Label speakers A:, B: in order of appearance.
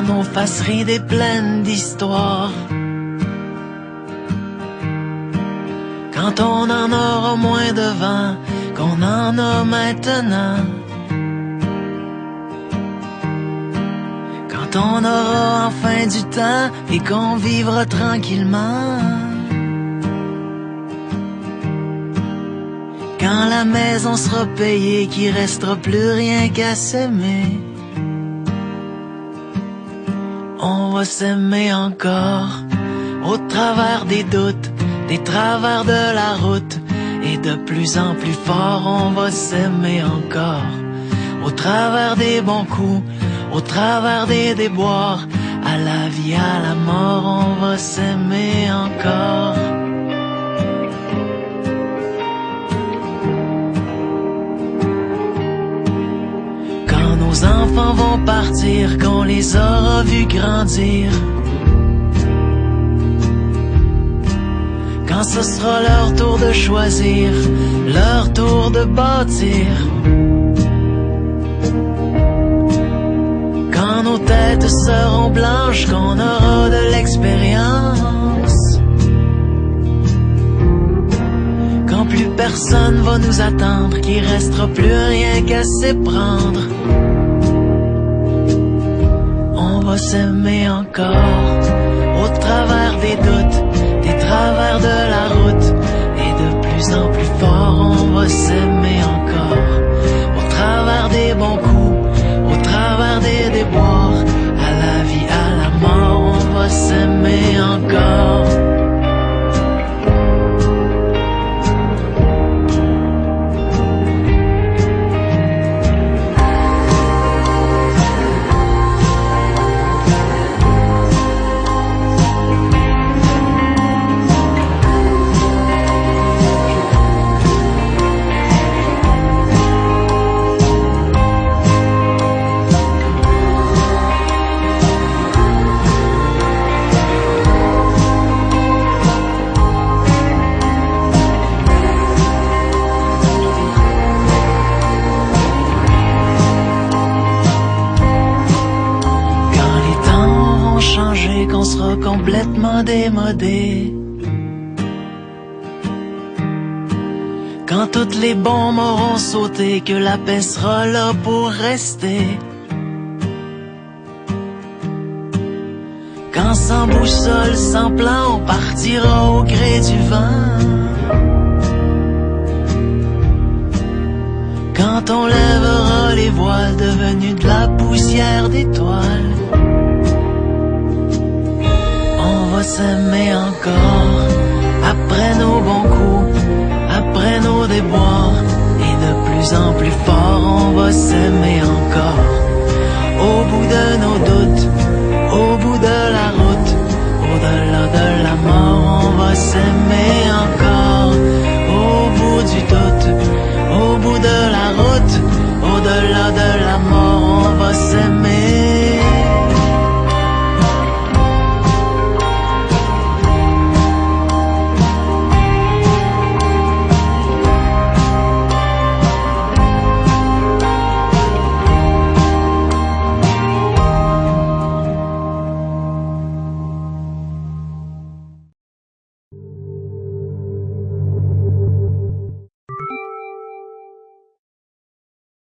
A: Nos faces rides et pleines d'histoire. Quand on en aura moins de vent qu'on en a maintenant. Quand on aura enfin du temps et qu'on vivra tranquillement. Quand la maison sera payée, qu'il restera plus rien qu'à s'aimer. On va s'aimer encore, au travers des doutes, des travers de la route. Et de plus en plus fort, on va s'aimer encore, au travers des bons coups, au travers des déboires. À la vie, à la mort, on va s'aimer encore. Quand nos nos enfants vont partir, qu'on les aura vus grandir. Quand ce sera leur tour de choisir, leur tour de bâtir. Quand nos têtes seront blanches, qu'on aura de l'expérience. Quand plus personne va nous attendre, qu'il restera plus rien qu'à s'éprendre. On va s'aimer encore, au travers des doutes, des travers de la route. Et de plus en plus fort, on va s'aimer encore, au travers des bons coups, au travers des déboires. À la vie, à la mort, on va s'aimer encore. Qu'on sera complètement démodé. Quand toutes les bombes auront sauté, que la paix sera là pour rester. Quand sans boussole, sans plan, on partira au gré du vent. Quand on lèvera les voiles devenus de la poussière d'étoiles.